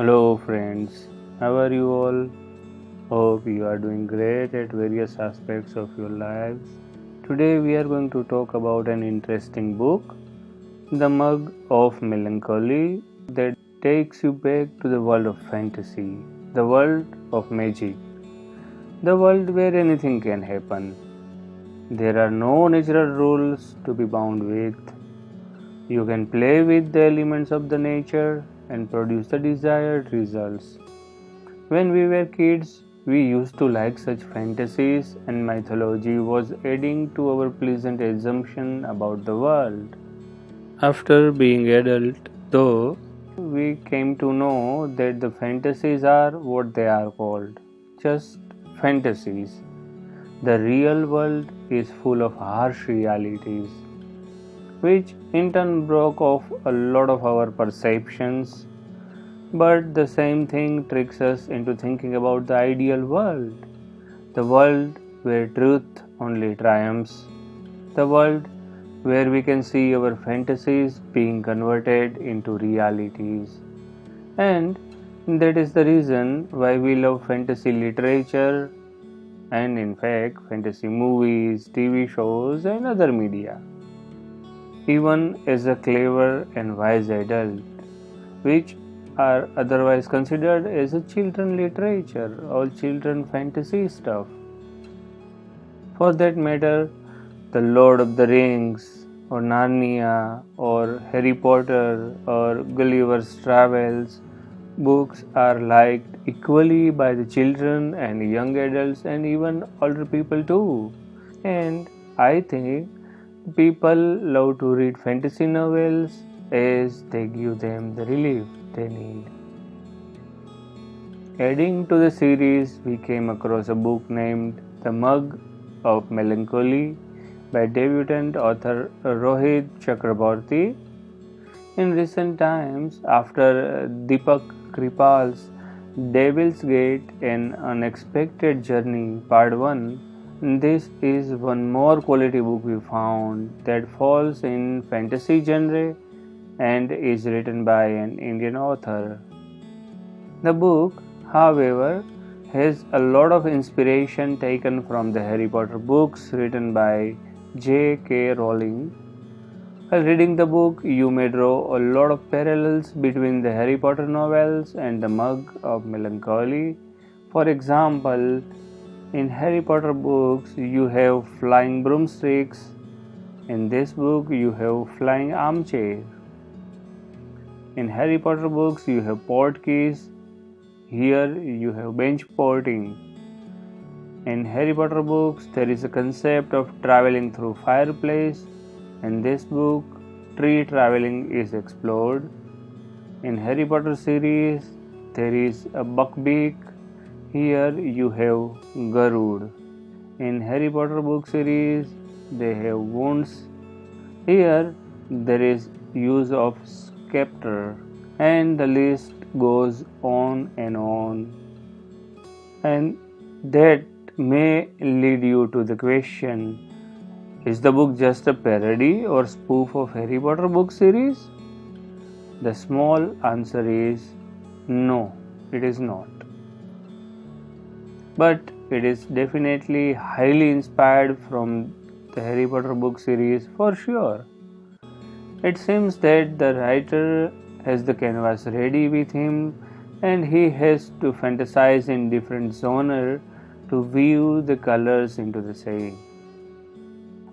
Hello friends, how are you all? Hope you are doing great at various aspects of your lives. Today we are going to talk about an interesting book, The Mug of Melancholy, that takes you back to the world of fantasy, the world of magic, the world where anything can happen. There are no natural rules to be bound with. You can play with the elements of the nature and produce the desired results. When we were kids, we used to like such fantasies, and mythology was adding to our pleasant assumption about the world. After being adult, though, we came to know that the fantasies are what they are called, just fantasies. The real world is full of harsh realities, which in turn broke off a lot of our perceptions. But the same thing tricks us into thinking about the ideal world, the world where truth only triumphs, the world where we can see our fantasies being converted into realities. And that is the reason why we love fantasy literature and, in fact, fantasy movies, TV shows, and other media. Even as a clever and wise adult, which are otherwise considered as a children literature or children fantasy stuff. For that matter, The Lord of the Rings or Narnia or Harry Potter or Gulliver's Travels books are liked equally by the children and young adults and even older people too. And I think people love to read fantasy novels as they give them the relief they need. Adding to the series, we came across a book named The Mug of Melancholy by debutant author Rohit Chakraborty. In recent times, after Deepak Kripal's Devil's Gate, An Unexpected Journey, Part 1, this is one more quality book we found that falls in fantasy genre and is written by an Indian author. The book, however, has a lot of inspiration taken from the Harry Potter books written by J.K. Rowling. While reading the book, you may draw a lot of parallels between the Harry Potter novels and the Mug of Melancholy. For example, in Harry Potter books, you have flying broomsticks. In this book, you have flying armchair. In Harry Potter books, you have port keys. Here, you have bench porting. In Harry Potter books, there is a concept of traveling through fireplace. In this book, tree traveling is explored. In Harry Potter series, there is a buckbeak. Here you have Garud. In Harry Potter book series, they have wounds. Here there is use of scepter, and the list goes on and on. And that may lead you to the question, is the book just a parody or spoof of Harry Potter book series? The small answer is no, it is not. But it is definitely highly inspired from the Harry Potter book series for sure. It seems that the writer has the canvas ready with him and he has to fantasize in different genres to weave the colors into the scene.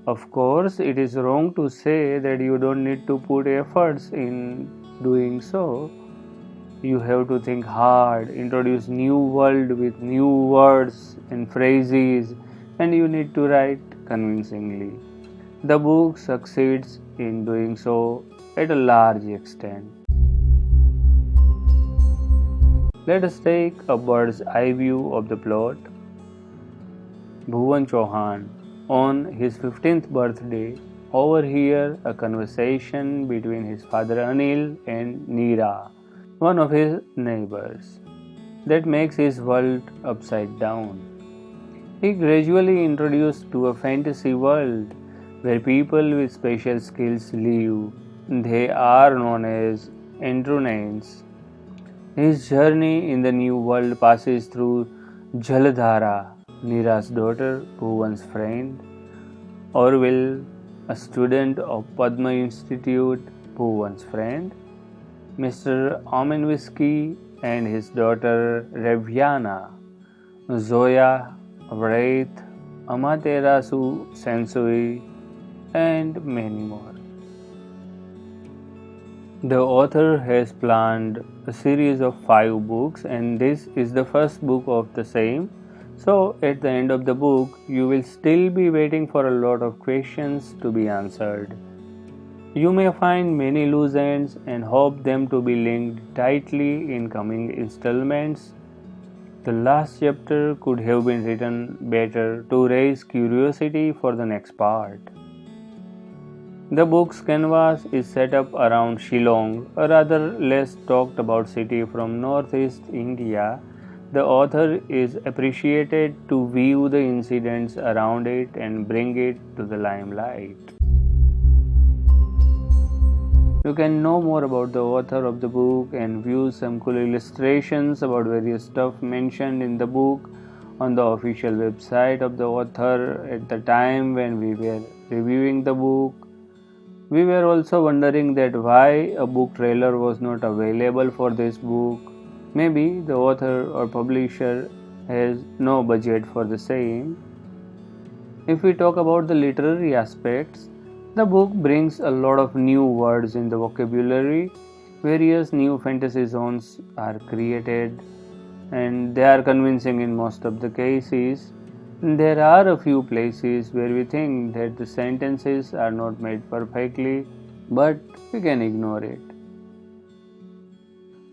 Of course, it is wrong to say that you don't need to put efforts in doing so. You have to think hard, introduce new world with new words and phrases, and you need to write convincingly. The book succeeds in doing so at a large extent. Let us take a bird's eye view of the plot. Bhuvan Chauhan, on his 15th birthday, overhears a conversation between his father Anil and Neera, one of his neighbors, that makes his world upside down. He gradually introduced to a fantasy world where people with special skills live. They are known as Andronains. His journey in the new world passes through Jaladhara, Neera's daughter, Bhuvan's friend, Orville, a student of Padma Institute, Bhuvan's friend, Mr. Omenwisky and his daughter Ravyana, Zoya, Wraith, Amaterasu Sensui, and many more. The author has planned a series of 5 books, and this is the first book of the same. So, at the end of the book, you will still be waiting for a lot of questions to be answered. You may find many loose ends and hope them to be linked tightly in coming installments. The last chapter could have been written better to raise curiosity for the next part. The book's canvas is set up around Shillong, a rather less talked about city from northeast India. The author is appreciated to view the incidents around it and bring it to the limelight. You can know more about the author of the book and view some cool illustrations about various stuff mentioned in the book on the official website of the author. At the time when we were reviewing the book, we were also wondering that why a book trailer was not available for this book. Maybe the author or publisher has no budget for the same. If we talk about the literary aspects, the book brings a lot of new words in the vocabulary. Various new fantasy zones are created and they are convincing in most of the cases. There are a few places where we think that the sentences are not made perfectly, but we can ignore it.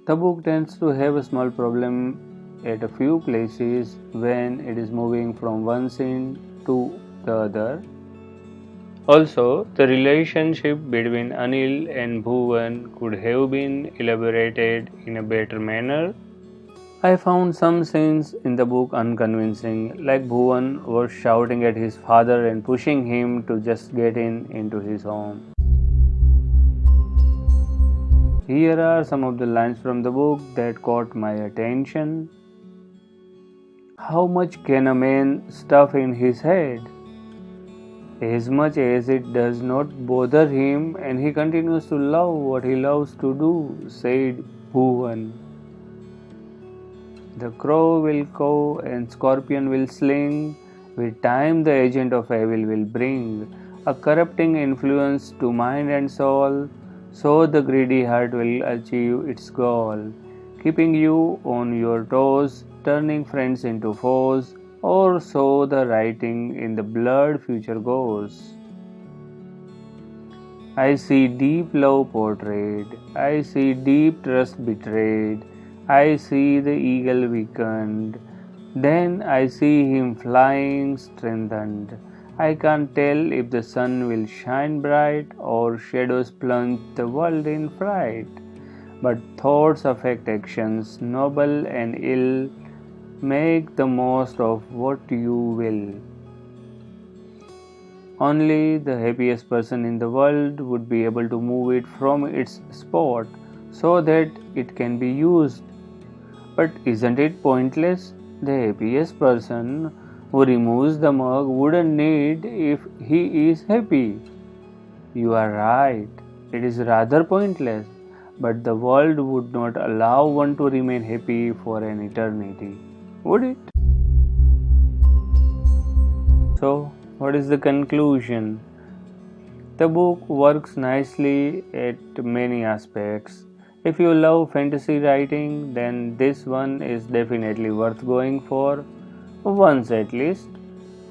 The book tends to have a small problem at a few places when it is moving from one scene to the other. Also, the relationship between Anil and Bhuvan could have been elaborated in a better manner. I found some scenes in the book unconvincing, like Bhuvan was shouting at his father and pushing him to just get into his home. Here are some of the lines from the book that caught my attention. How much can a man stuff in his head? As much as it does not bother him, and he continues to love what he loves to do, said Bhuvan. The crow will caw and scorpion will sling. With time, the agent of evil will bring a corrupting influence to mind and soul. So the greedy heart will achieve its goal, keeping you on your toes, turning friends into foes, or so the writing in the blood future goes. I see deep love portrayed, I see deep trust betrayed, I see the eagle weakened, then I see him flying strengthened. I can't tell if the sun will shine bright or shadows plunge the world in fright. But thoughts affect actions, noble and ill. Make the most of what you will. Only the happiest person in the world would be able to move it from its spot so that it can be used. But isn't it pointless? The happiest person who removes the mug wouldn't need if he is happy. You are right. It is rather pointless, but the world would not allow one to remain happy for an eternity, would it? So, what is the conclusion? The book works nicely at many aspects. If you love fantasy writing, then this one is definitely worth going for, once at least.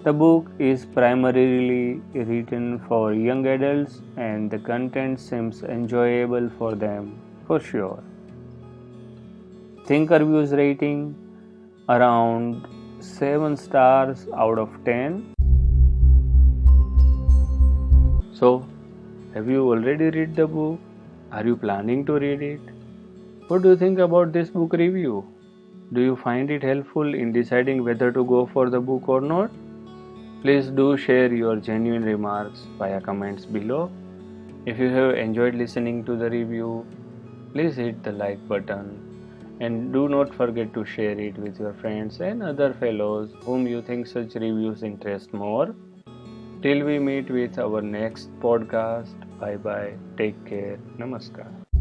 The book is primarily written for young adults and the content seems enjoyable for them, for sure. Thinkerview's rating around 7 stars out of 10. So, have you already read the book? Are you planning to read it? What do you think about this book review? Do you find it helpful in deciding whether to go for the book or not? Please do share your genuine remarks via comments below. If you have enjoyed listening to the review, please hit the like button and do not forget to share it with your friends and other fellows whom you think such reviews interest more. Till we meet with our next podcast, bye bye, take care, namaskar.